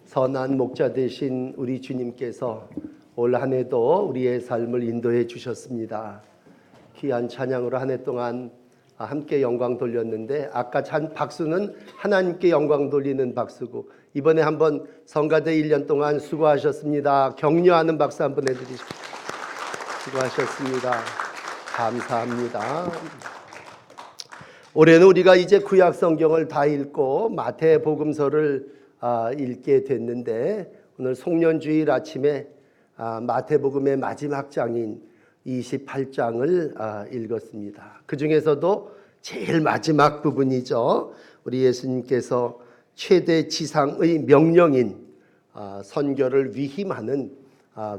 선한 목자 되신 우리 주님께서 올 한 해도 우리의 삶을 인도해 주셨습니다. 귀한 찬양으로 한 해 동안 함께 영광 돌렸는데, 아까 찬 박수는 하나님께 영광 돌리는 박수고, 이번에 한번 성가대 1년 동안 수고하셨습니다. 격려하는 박수 한번 해드리십시오. 수고하셨습니다. 감사합니다. 올해는 우리가 이제 구약 성경을 다 읽고 마태복음서를 읽게 됐는데, 오늘 송년주일 아침에 마태복음의 마지막 장인 28장을 읽었습니다. 그 중에서도 제일 마지막 부분이죠. 우리 예수님께서 최대 지상의 명령인 선교를 위임하는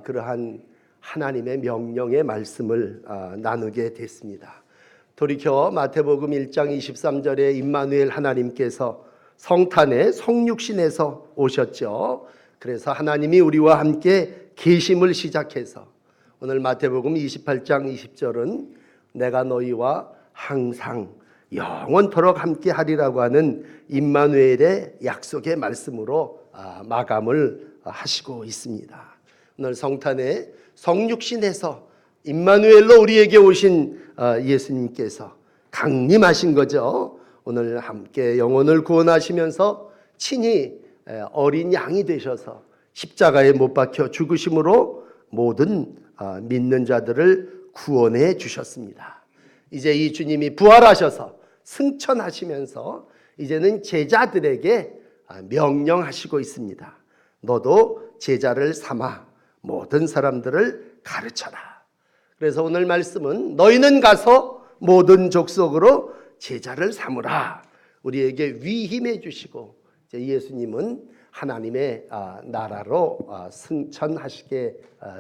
그러한 하나님의 명령의 말씀을 나누게 됐습니다. 돌이켜 마태복음 1장 23절에 임마누엘 하나님께서 성탄에 성육신에서 오셨죠. 그래서 하나님이 우리와 함께 계심을 시작해서 오늘 마태복음 28장 20절은 내가 너희와 항상 영원토록 함께 하리라고 하는 임마누엘의 약속의 말씀으로 마감을 하시고 있습니다. 오늘 성탄에 성육신에서 임마누엘로 우리에게 오신 예수님께서 강림하신 거죠. 오늘 함께 영혼을 구원하시면서 친히 어린 양이 되셔서 십자가에 못 박혀 죽으심으로 모든 믿는 자들을 구원해 주셨습니다. 이제 이 주님이 부활하셔서 승천하시면서 이제는 제자들에게 명령하시고 있습니다. 너도 제자를 삼아 모든 사람들을 가르쳐라. 그래서 오늘 말씀은 너희는 가서 모든 족속으로 제자를 삼으라. 우리에게 위임해 주시고 이제 예수님은 하나님의 나라로 승천하시게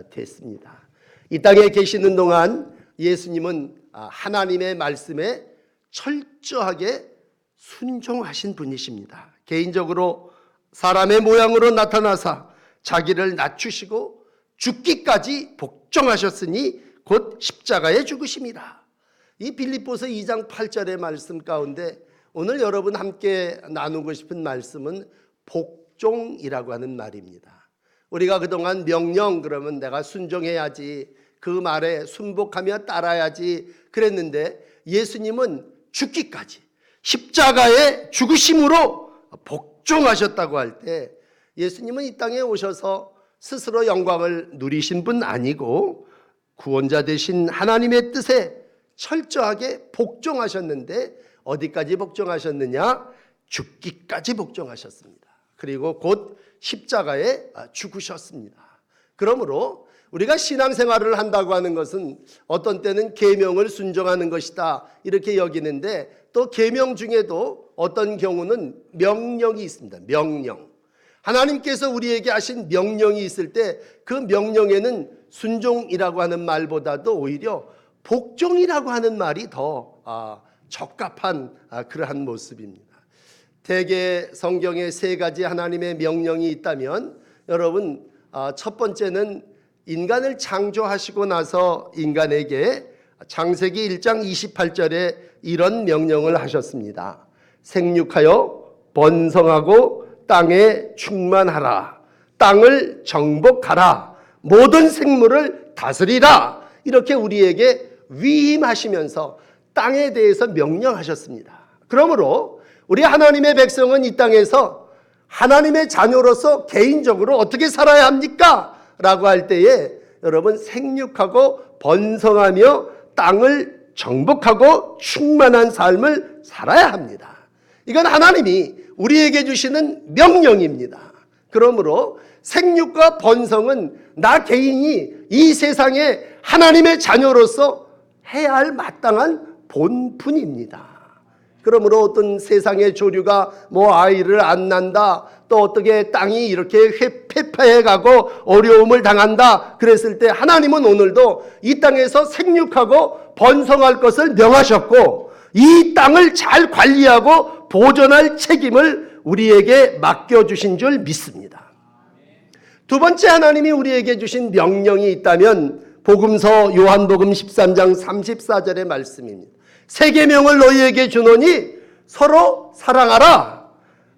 됐습니다. 이 땅에 계시는 동안 예수님은 하나님의 말씀에 철저하게 순종하신 분이십니다. 개인적으로 사람의 모양으로 나타나사 자기를 낮추시고 죽기까지 복종하셨으니 곧 십자가에 죽으심이라. 이 빌립보서 2장 8절의 말씀 가운데 오늘 여러분 함께 나누고 싶은 말씀은 복종이라고 하는 말입니다. 우리가 그동안 명령 그러면 내가 순종해야지, 그 말에 순복하며 따라야지 그랬는데, 예수님은 죽기까지 십자가의 죽으심으로 복종하셨다고 할 때, 예수님은 이 땅에 오셔서 스스로 영광을 누리신 분 아니고 구원자 되신 하나님의 뜻에 철저하게 복종하셨는데, 어디까지 복종하셨느냐? 죽기까지 복종하셨습니다. 그리고 곧 십자가에 죽으셨습니다. 그러므로 우리가 신앙생활을 한다고 하는 것은 어떤 때는 계명을 순종하는 것이다 이렇게 여기는데, 또 계명 중에도 어떤 경우는 명령이 있습니다. 명령. 하나님께서 우리에게 하신 명령이 있을 때 그 명령에는 순종이라고 하는 말보다도 오히려 복종이라고 하는 말이 더 적합한 그러한 모습입니다. 대개 성경에 세 가지 하나님의 명령이 있다면, 여러분 첫 번째는 인간을 창조하시고 나서 인간에게 창세기 1장 28절에 이런 명령을 하셨습니다. 생육하여 번성하고 땅에 충만하라. 땅을 정복하라. 모든 생물을 다스리라. 이렇게 우리에게 위임하시면서 땅에 대해서 명령하셨습니다. 그러므로 우리 하나님의 백성은 이 땅에서 하나님의 자녀로서 개인적으로 어떻게 살아야 합니까? 라고 할 때에 여러분, 생육하고 번성하며 땅을 정복하고 충만한 삶을 살아야 합니다. 이건 하나님이 우리에게 주시는 명령입니다. 그러므로 생육과 번성은 나 개인이 이 세상에 하나님의 자녀로서 해야 할 마땅한 본분입니다. 그러므로 어떤 세상의 조류가 아이를 안 낳는다, 또 어떻게 땅이 이렇게 폐폐해가고 어려움을 당한다 그랬을 때, 하나님은 오늘도 이 땅에서 생육하고 번성할 것을 명하셨고, 이 땅을 잘 관리하고 보존할 책임을 우리에게 맡겨주신 줄 믿습니다. 두 번째 하나님이 우리에게 주신 명령이 있다면 복음서 요한복음 13장 34절의 말씀입니다. 새 계명을 너희에게 주노니 서로 사랑하라.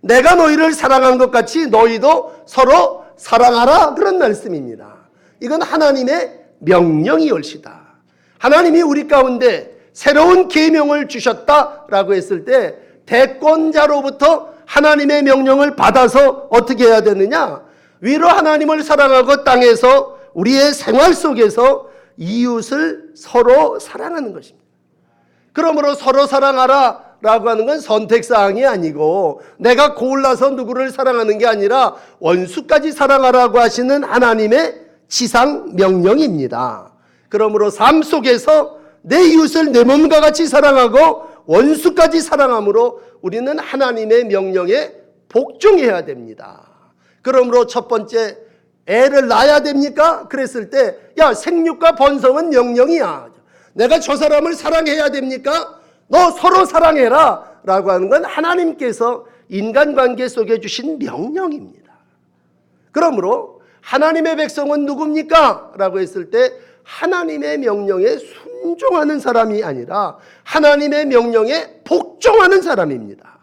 내가 너희를 사랑한 것 같이 너희도 서로 사랑하라, 그런 말씀입니다. 이건 하나님의 명령이 올시다. 하나님이 우리 가운데 새로운 계명을 주셨다라고 했을 때 대권자로부터 하나님의 명령을 받아서 어떻게 해야 되느냐? 위로 하나님을 사랑하고 땅에서 우리의 생활 속에서 이웃을 서로 사랑하는 것입니다. 그러므로 서로 사랑하라 라고 하는 건 선택사항이 아니고 내가 골라서 누구를 사랑하는 게 아니라 원수까지 사랑하라고 하시는 하나님의 지상 명령입니다. 그러므로 삶 속에서 내 이웃을 내 몸과 같이 사랑하고 원수까지 사랑함으로 우리는 하나님의 명령에 복종해야 됩니다. 그러므로 첫 번째, 애를 낳아야 됩니까? 그랬을 때 야, 생육과 번성은 명령이야. 내가 저 사람을 사랑해야 됩니까? 너 서로 사랑해라 라고 하는 건 하나님께서 인간관계 속에 주신 명령입니다. 그러므로 하나님의 백성은 누굽니까? 라고 했을 때 하나님의 명령에 순종하는 사람이 아니라 하나님의 명령에 복종하는 사람입니다.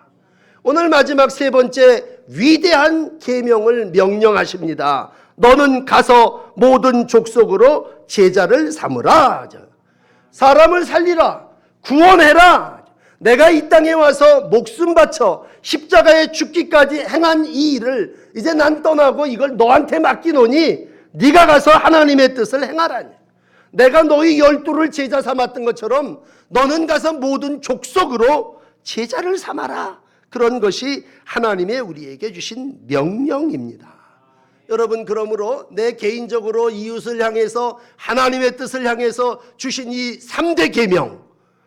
오늘 마지막 세 번째, 위대한 계명을 명령하십니다. 너는 가서 모든 족속으로 제자를 삼으라. 사람을 살리라, 구원해라. 내가 이 땅에 와서 목숨 바쳐 십자가에 죽기까지 행한 이 일을 이제 난 떠나고 이걸 너한테 맡기노니 네가 가서 하나님의 뜻을 행하라니. 내가 너희 12를 제자 삼았던 것처럼 너는 가서 모든 족속으로 제자를 삼아라. 그런 것이 하나님의 우리에게 주신 명령입니다. 여러분, 그러므로 내 개인적으로 이웃을 향해서 하나님의 뜻을 향해서 주신 이 3대 계명,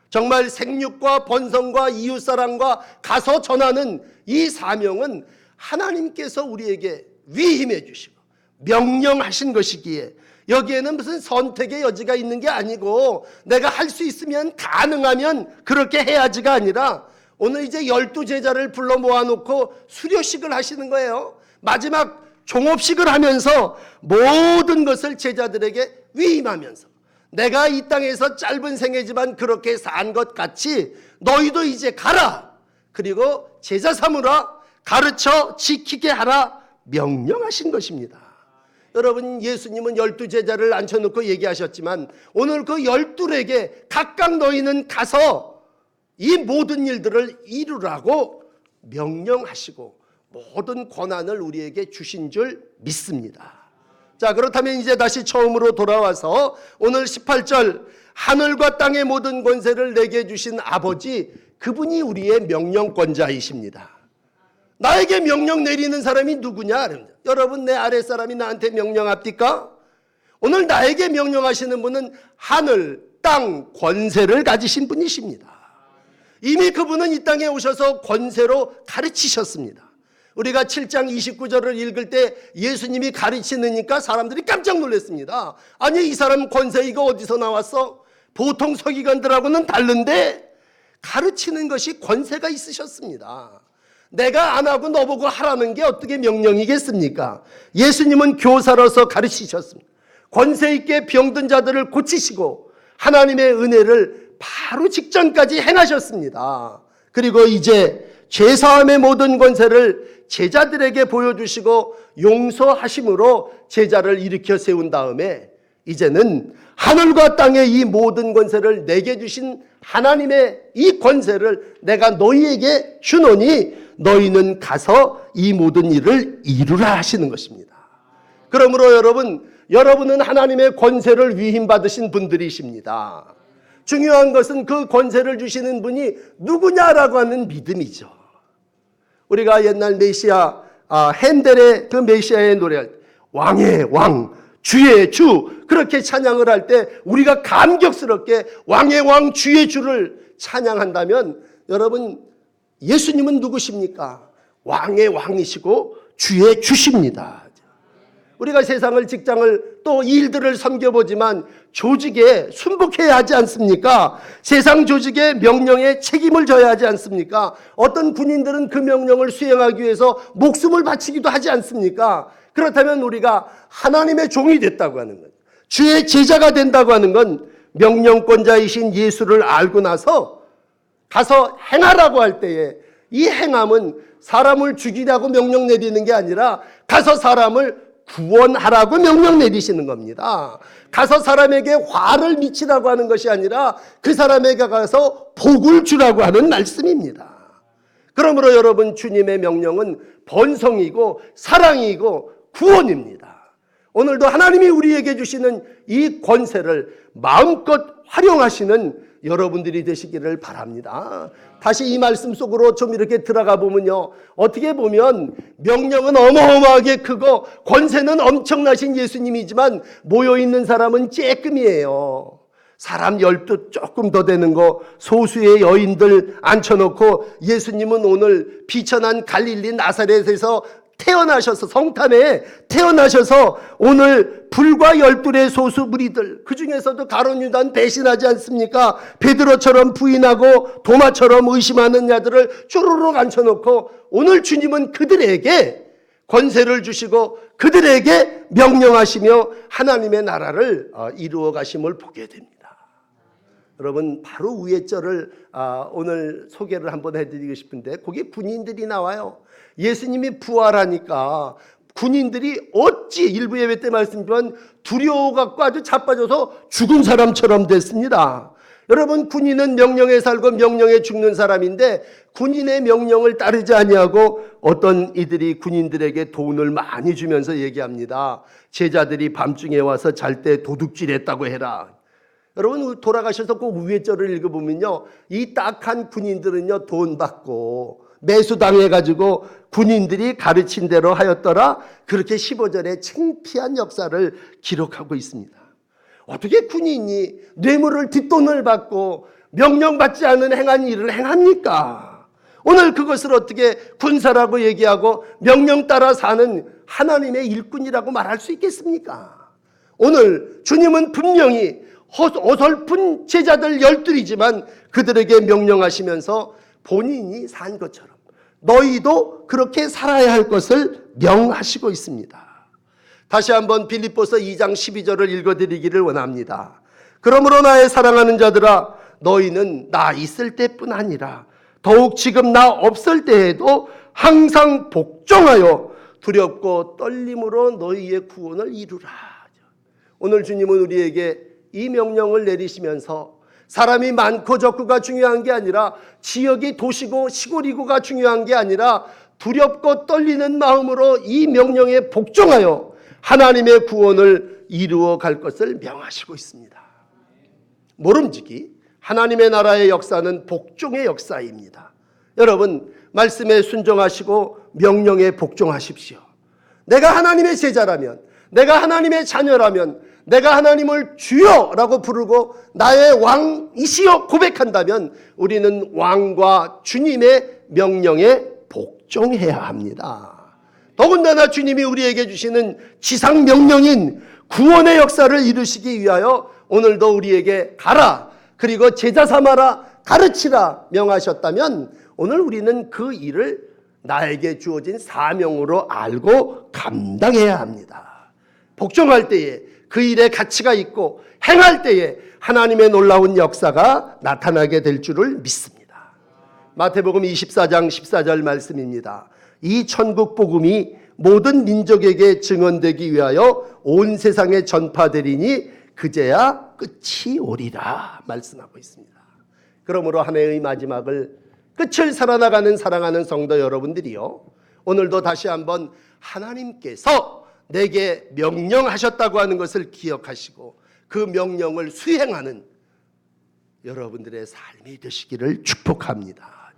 정말 생육과 번성과 이웃사랑과 가서 전하는 이 사명은 하나님께서 우리에게 위임해 주시고 명령하신 것이기에 여기에는 무슨 선택의 여지가 있는 게 아니고 내가 할 수 있으면 가능하면 그렇게 해야지가 아니라 오늘 이제 12제자를 불러 모아놓고 수료식을 하시는 거예요. 마지막 종업식을 하면서 모든 것을 제자들에게 위임하면서 내가 이 땅에서 짧은 생애지만 그렇게 산 것 같이 너희도 이제 가라. 그리고 제자 삼으라. 가르쳐 지키게 하라. 명령하신 것입니다. 여러분, 예수님은 12제자를 앉혀놓고 얘기하셨지만 오늘 그 12에게 각각 너희는 가서 이 모든 일들을 이루라고 명령하시고 모든 권한을 우리에게 주신 줄 믿습니다. 자, 그렇다면 이제 다시 처음으로 돌아와서 오늘 18절, 하늘과 땅의 모든 권세를 내게 주신 아버지, 그분이 우리의 명령권자이십니다. 나에게 명령 내리는 사람이 누구냐? 여러분, 내 아랫사람이 나한테 명령합니까? 오늘 나에게 명령하시는 분은 하늘, 땅, 권세를 가지신 분이십니다. 이미 그분은 이 땅에 오셔서 권세로 가르치셨습니다. 우리가 7장 29절을 읽을 때 예수님이 가르치니까 사람들이 깜짝 놀랐습니다. 아니, 이 사람 권세 이거 어디서 나왔어? 보통 서기관들하고는 다른데 가르치는 것이 권세가 있으셨습니다. 내가 안 하고 너보고 하라는 게 어떻게 명령이겠습니까? 예수님은 교사로서 가르치셨습니다. 권세 있게 병든 자들을 고치시고 하나님의 은혜를 바로 직전까지 행하셨습니다. 그리고 이제 죄사함의 모든 권세를 제자들에게 보여주시고 용서하심으로 제자를 일으켜 세운 다음에 이제는 하늘과 땅의 이 모든 권세를 내게 주신 하나님의 이 권세를 내가 너희에게 주노니 너희는 가서 이 모든 일을 이루라 하시는 것입니다. 그러므로 여러분은 하나님의 권세를 위임받으신 분들이십니다. 중요한 것은 그 권세를 주시는 분이 누구냐라고 하는 믿음이죠. 우리가 옛날 메시아, 핸델의 그 메시아의 노래할 때 왕의 왕, 주의 주, 그렇게 찬양을 할 때 우리가 감격스럽게 왕의 왕, 주의 주를 찬양한다면 여러분, 예수님은 누구십니까? 왕의 왕이시고 주의 주십니다. 우리가 세상을, 직장을, 또 일들을 섬겨보지만 조직에 순복해야 하지 않습니까? 세상 조직의 명령에 책임을 져야 하지 않습니까? 어떤 군인들은 그 명령을 수행하기 위해서 목숨을 바치기도 하지 않습니까? 그렇다면 우리가 하나님의 종이 됐다고 하는 것, 주의 제자가 된다고 하는 건 명령권자이신 예수를 알고 나서 가서 행하라고 할 때에 이 행함은 사람을 죽이라고 명령 내리는 게 아니라 가서 사람을 구원하라고 명령 내리시는 겁니다. 가서 사람에게 화를 미치라고 하는 것이 아니라 그 사람에게 가서 복을 주라고 하는 말씀입니다. 그러므로 여러분, 주님의 명령은 번성이고 사랑이고 구원입니다. 오늘도 하나님이 우리에게 주시는 이 권세를 마음껏 활용하시는 여러분들이 되시기를 바랍니다. 다시 이 말씀 속으로 좀 이렇게 들어가 보면요, 어떻게 보면 명령은 어마어마하게 크고 권세는 엄청나신 예수님이지만 모여있는 사람은 쬐끔이에요. 사람 12 조금 더 되는 거, 소수의 여인들 앉혀놓고 예수님은 오늘 비천한 갈릴리 나사렛에서 태어나셔서, 성탄에 태어나셔서 오늘 불과 12의 소수 무리들, 그 중에서도 가룟 유다는 배신하지 않습니까? 베드로처럼 부인하고 도마처럼 의심하는 자들을 쪼르륵 앉혀놓고 오늘 주님은 그들에게 권세를 주시고 그들에게 명령하시며 하나님의 나라를 이루어 가심을 보게 됩니다. 여러분, 바로 위의 절을 오늘 소개를 한번 해드리고 싶은데, 거기 군인들이 나와요. 예수님이 부활하니까 군인들이 어찌, 일부 예배 때 말씀드렸지만 두려워갖고 아주 자빠져서 죽은 사람처럼 됐습니다. 여러분, 군인은 명령에 살고 명령에 죽는 사람인데 군인의 명령을 따르지 아니하고 어떤 이들이 군인들에게 돈을 많이 주면서 얘기합니다. 제자들이 밤중에 와서 잘 때 도둑질했다고 해라. 여러분, 돌아가셔서 꼭 위의 절을 읽어보면요, 이 딱한 군인들은요 돈 받고 매수당해가지고 군인들이 가르친 대로 하였더라, 그렇게 15절에 창피한 역사를 기록하고 있습니다. 어떻게 군인이 뇌물을 뒷돈을 받고 명령받지 않은 행한 일을 행합니까? 오늘 그것을 어떻게 군사라고 얘기하고 명령 따라 사는 하나님의 일꾼이라고 말할 수 있겠습니까? 오늘 주님은 분명히 어설픈 제자들 12이지만 그들에게 명령하시면서 본인이 산 것처럼 너희도 그렇게 살아야 할 것을 명하시고 있습니다. 다시 한번 빌립보서 2장 12절을 읽어드리기를 원합니다. 그러므로 나의 사랑하는 자들아, 너희는 나 있을 때뿐 아니라 더욱 지금 나 없을 때에도 항상 복종하여 두렵고 떨림으로 너희의 구원을 이루라. 오늘 주님은 우리에게 이 명령을 내리시면서 사람이 많고 적고가 중요한 게 아니라, 지역이 도시고 시골이고가 중요한 게 아니라 두렵고 떨리는 마음으로 이 명령에 복종하여 하나님의 구원을 이루어 갈 것을 명하시고 있습니다. 모름지기 하나님의 나라의 역사는 복종의 역사입니다. 여러분, 말씀에 순종하시고 명령에 복종하십시오. 내가 하나님의 제자라면, 내가 하나님의 자녀라면, 내가 하나님을 주여라고 부르고 나의 왕이시여 고백한다면 우리는 왕과 주님의 명령에 복종해야 합니다. 더군다나 주님이 우리에게 주시는 지상 명령인 구원의 역사를 이루시기 위하여 오늘도 우리에게 가라, 그리고 제자 삼아라, 가르치라 명하셨다면 오늘 우리는 그 일을 나에게 주어진 사명으로 알고 감당해야 합니다. 복종할 때에 그 일에 가치가 있고 행할 때에 하나님의 놀라운 역사가 나타나게 될 줄을 믿습니다. 마태복음 24장 14절 말씀입니다. 이 천국 복음이 모든 민족에게 증언되기 위하여 온 세상에 전파되리니 그제야 끝이 오리라 말씀하고 있습니다. 그러므로 한 해의 마지막을, 끝을 살아나가는 사랑하는 성도 여러분들이요, 오늘도 다시 한번 하나님께서 내게 명령하셨다고 하는 것을 기억하시고 그 명령을 수행하는 여러분들의 삶이 되시기를 축복합니다.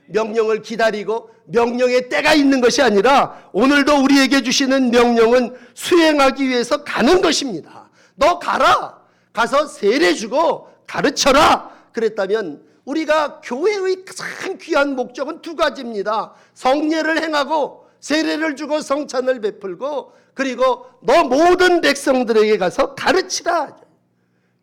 명령을 기다리고 명령의 때가 있는 것이 아니라 오늘도 우리에게 주시는 명령은 수행하기 위해서 가는 것입니다. 너 가라, 가서 세례 주고 가르쳐라 그랬다면 우리가 교회의 가장 귀한 목적은 두 가지입니다. 성례를 행하고 세례를 주고 성찬을 베풀고, 그리고 너 모든 백성들에게 가서 가르치라.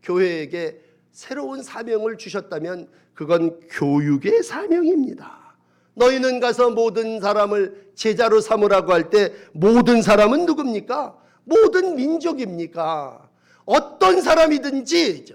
교회에게 새로운 사명을 주셨다면 그건 교육의 사명입니다. 너희는 가서 모든 사람을 제자로 삼으라고 할 때 모든 사람은 누굽니까? 모든 민족입니까? 어떤 사람이든지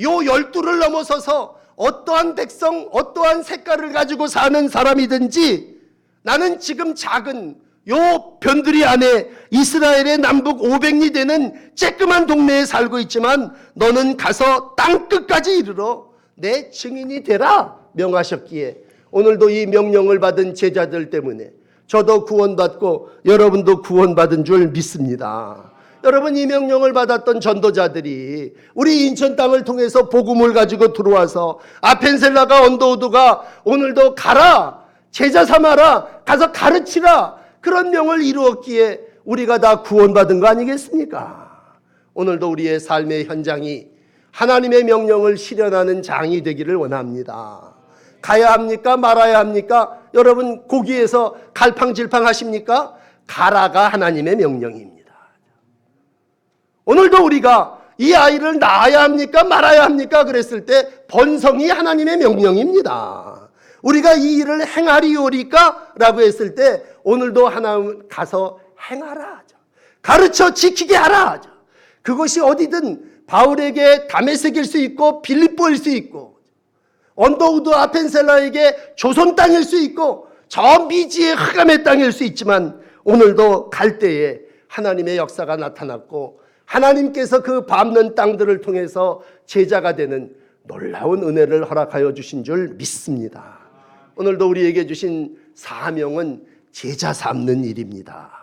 요 12를 넘어서서 어떠한 백성, 어떠한 색깔을 가지고 사는 사람이든지 나는 지금 작은 요 변두리 안에 이스라엘의 남북 500리 되는 쬐끄만 동네에 살고 있지만 너는 가서 땅끝까지 이르러 내 증인이 되라 명하셨기에 오늘도 이 명령을 받은 제자들 때문에 저도 구원받고 여러분도 구원받은 줄 믿습니다. 여러분, 이 명령을 받았던 전도자들이 우리 인천 땅을 통해서 복음을 가지고 들어와서 아펜셀라가 언더우드가 오늘도 가라, 제자 삼아라, 가서 가르치라, 그런 명을 이루었기에 우리가 다 구원받은 거 아니겠습니까? 오늘도 우리의 삶의 현장이 하나님의 명령을 실현하는 장이 되기를 원합니다. 가야 합니까? 말아야 합니까? 여러분, 고기에서 갈팡질팡 하십니까? 가라가 하나님의 명령입니다. 오늘도 우리가 이 아이를 낳아야 합니까? 말아야 합니까? 그랬을 때 번성이 하나님의 명령입니다. 우리가 이 일을 행하리오리까? 라고 했을 때 오늘도 하나님 가서 행하라, 가르쳐 지키게 하라. 그것이 어디든 바울에게 다메섹일 수 있고 빌립보일 수 있고 언더우드 아펜셀라에게 조선 땅일 수 있고 저 미지의 흑암의 땅일 수 있지만 오늘도 갈 때에 하나님의 역사가 나타났고 하나님께서 그 밟는 땅들을 통해서 제자가 되는 놀라운 은혜를 허락하여 주신 줄 믿습니다. 오늘도 우리에게 주신 사명은 제자 삼는 일입니다.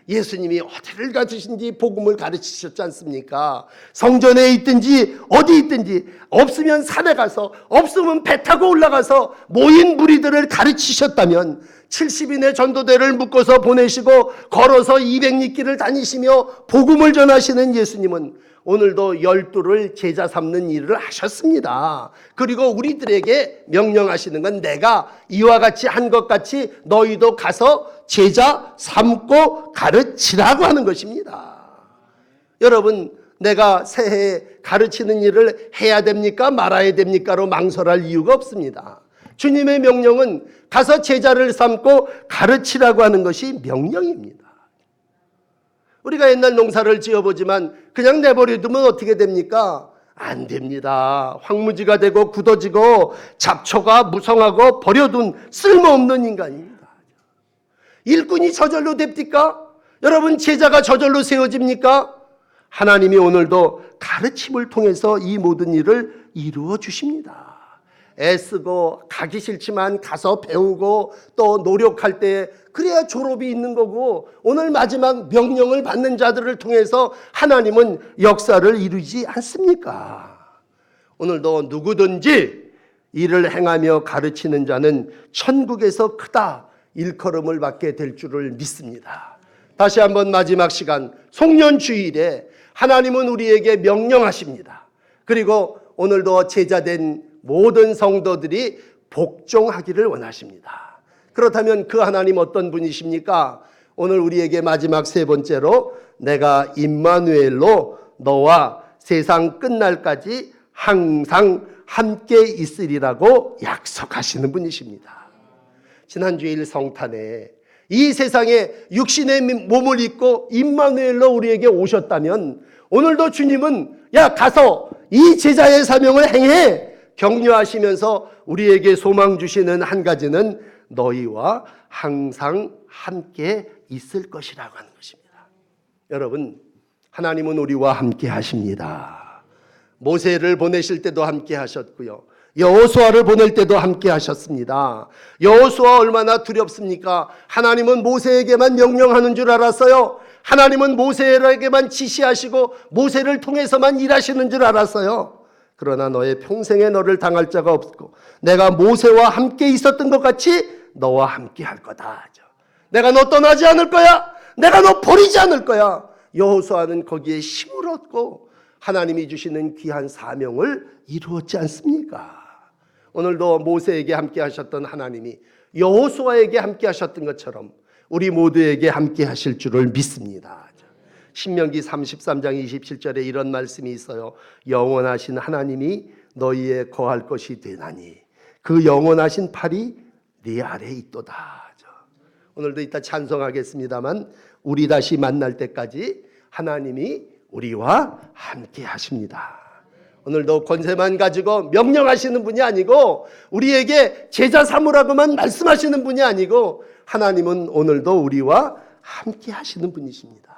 예수님이 어디를 가주신지 복음을 가르치셨지 않습니까? 성전에 있든지 어디 있든지 없으면 산에 가서 없으면 배 타고 올라가서 모인 무리들을 가르치셨다면 70인의 전도대를 묶어서 보내시고 걸어서 200리길을 다니시며 복음을 전하시는 예수님은 오늘도 12를 제자 삼는 일을 하셨습니다. 그리고 우리들에게 명령하시는 건 내가 이와 같이 한 것 같이 너희도 가서 제자 삼고 가르치라고 하는 것입니다. 여러분, 내가 새해에 가르치는 일을 해야 됩니까? 말아야 됩니까?로 망설할 이유가 없습니다. 주님의 명령은 가서 제자를 삼고 가르치라고 하는 것이 명령입니다. 우리가 옛날 농사를 지어보지만 그냥 내버려두면 어떻게 됩니까? 안 됩니다. 황무지가 되고 굳어지고 잡초가 무성하고 버려둔 쓸모없는 인간입니다. 일꾼이 저절로 됩니까? 여러분, 제자가 저절로 세워집니까? 하나님이 오늘도 가르침을 통해서 이 모든 일을 이루어 주십니다. 애쓰고 가기 싫지만 가서 배우고 또 노력할 때 그래야 졸업이 있는 거고 오늘 마지막 명령을 받는 자들을 통해서 하나님은 역사를 이루지 않습니까? 오늘도 누구든지 일을 행하며 가르치는 자는 천국에서 크다 일컬음을 받게 될 줄을 믿습니다. 다시 한번 마지막 시간 송년주일에 하나님은 우리에게 명령하십니다. 그리고 오늘도 제자된 모든 성도들이 복종하기를 원하십니다. 그렇다면 그 하나님 어떤 분이십니까? 오늘 우리에게 마지막 세 번째로 내가 임마누엘로 너와 세상 끝날까지 항상 함께 있으리라고 약속하시는 분이십니다. 지난주일 성탄에 이 세상에 육신의 몸을 입고 임마누엘로 우리에게 오셨다면 오늘도 주님은 야 가서 이 제자의 사명을 행해 격려하시면서 우리에게 소망 주시는 한 가지는 너희와 항상 함께 있을 것이라고 하는 것입니다. 여러분, 하나님은 우리와 함께 하십니다. 모세를 보내실 때도 함께 하셨고요. 여호수아를 보낼 때도 함께 하셨습니다. 여호수아 얼마나 두렵습니까? 하나님은 모세에게만 명령하는 줄 알았어요. 하나님은 모세에게만 지시하시고 모세를 통해서만 일하시는 줄 알았어요. 그러나 너의 평생에 너를 당할 자가 없고 내가 모세와 함께 있었던 것 같이 너와 함께 할 거다. 내가 너 떠나지 않을 거야. 내가 너 버리지 않을 거야. 여호수아는 거기에 힘을 얻고 하나님이 주시는 귀한 사명을 이루었지 않습니까? 오늘도 모세에게 함께 하셨던 하나님이 여호수아에게 함께 하셨던 것처럼 우리 모두에게 함께 하실 줄을 믿습니다. 신명기 33장 27절에 이런 말씀이 있어요. 영원하신 하나님이 너희에 거할 것이 되나니 그 영원하신 팔이 네 아래에 있도다. 오늘도 이따 찬송하겠습니다만 우리 다시 만날 때까지 하나님이 우리와 함께 하십니다. 오늘도 권세만 가지고 명령하시는 분이 아니고 우리에게 제자 삼으라고만 말씀하시는 분이 아니고 하나님은 오늘도 우리와 함께 하시는 분이십니다.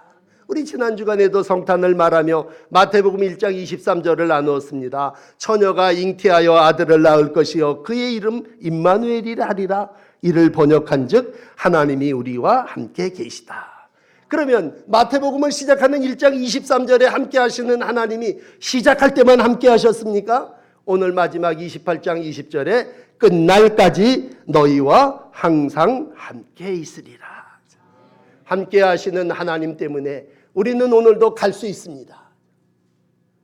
우리 지난 주간에도 성탄을 말하며 마태복음 1장 23절을 나누었습니다. 처녀가 잉태하여 아들을 낳을 것이요 그의 이름 임마누엘이라 하리라. 이를 번역한즉 하나님이 우리와 함께 계시다. 그러면 마태복음을 시작하는 1장 23절에 함께 하시는 하나님이 시작할 때만 함께 하셨습니까? 오늘 마지막 28장 20절에 끝날까지 너희와 항상 함께 있으리라. 함께 하시는 하나님 때문에 우리는 오늘도 갈 수 있습니다.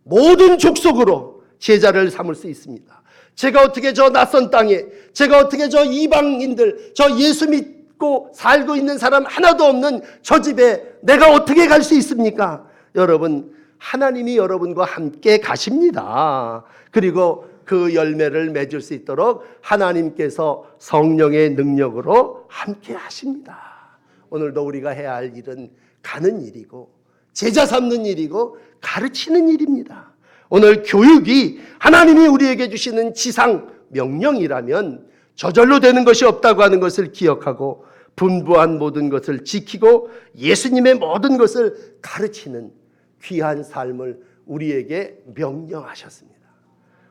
모든 족속으로 제자를 삼을 수 있습니다. 제가 어떻게 저 낯선 땅에, 제가 어떻게 저 이방인들, 저 예수 믿고 살고 있는 사람 하나도 없는 저 집에 내가 어떻게 갈 수 있습니까? 여러분, 하나님이 여러분과 함께 가십니다. 그리고 그 열매를 맺을 수 있도록 하나님께서 성령의 능력으로 함께 하십니다. 오늘도 우리가 해야 할 일은 가는 일이고 제자 삼는 일이고 가르치는 일입니다. 오늘 교육이 하나님이 우리에게 주시는 지상 명령이라면 저절로 되는 것이 없다고 하는 것을 기억하고 분부한 모든 것을 지키고 예수님의 모든 것을 가르치는 귀한 삶을 우리에게 명령하셨습니다.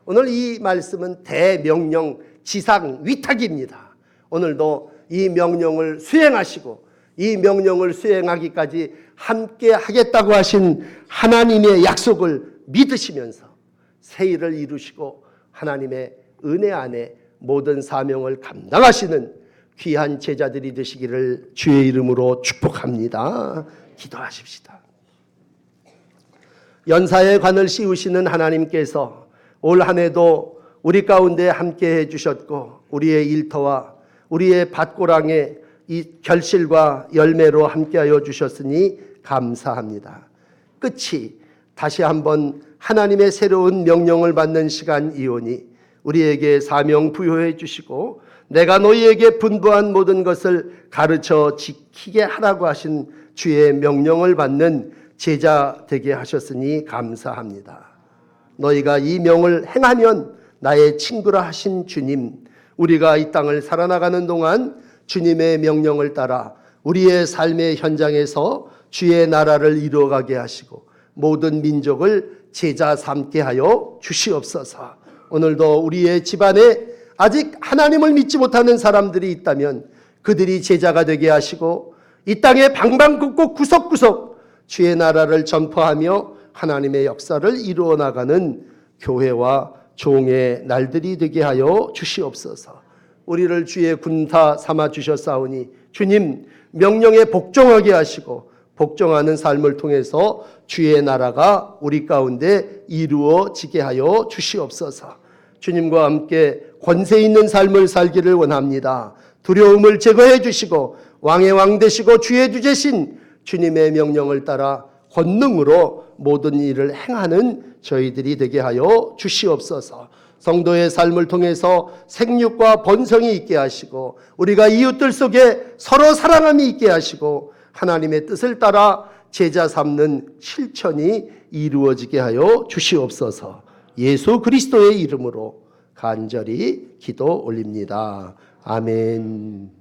오늘 이 말씀은 대명령 지상 위탁입니다. 오늘도 이 명령을 수행하시고 이 명령을 수행하기까지 함께 하겠다고 하신 하나님의 약속을 믿으시면서 새 일을 이루시고 하나님의 은혜 안에 모든 사명을 감당하시는 귀한 제자들이 되시기를 주의 이름으로 축복합니다. 기도하십시다. 연사의 관을 씌우시는 하나님께서 올 한 해도 우리 가운데 함께 해주셨고 우리의 일터와 우리의 밭고랑에 이 결실과 열매로 함께하여 주셨으니 감사합니다. 끝이 다시 한번 하나님의 새로운 명령을 받는 시간이오니 우리에게 사명 부여해 주시고 내가 너희에게 분부한 모든 것을 가르쳐 지키게 하라고 하신 주의 명령을 받는 제자 되게 하셨으니 감사합니다. 너희가 이 명을 행하면 나의 친구라 하신 주님, 우리가 이 땅을 살아나가는 동안 주님의 명령을 따라 우리의 삶의 현장에서 주의 나라를 이루어가게 하시고 모든 민족을 제자 삼게 하여 주시옵소서. 오늘도 우리의 집안에 아직 하나님을 믿지 못하는 사람들이 있다면 그들이 제자가 되게 하시고 이 땅의 방방곡곡 구석구석 주의 나라를 전파하며 하나님의 역사를 이루어 나가는 교회와 종의 날들이 되게 하여 주시옵소서. 우리를 주의 군사 삼아 주셨사오니 주님 명령에 복종하게 하시고 복종하는 삶을 통해서 주의 나라가 우리 가운데 이루어지게 하여 주시옵소서. 주님과 함께 권세 있는 삶을 살기를 원합니다. 두려움을 제거해 주시고 왕의 왕 되시고 주의 주 되신 주님의 명령을 따라 권능으로 모든 일을 행하는 저희들이 되게 하여 주시옵소서. 성도의 삶을 통해서 생육과 번성이 있게 하시고 우리가 이웃들 속에 서로 사랑함이 있게 하시고 하나님의 뜻을 따라 제자 삼는 실천이 이루어지게 하여 주시옵소서. 예수 그리스도의 이름으로 간절히 기도 올립니다. 아멘.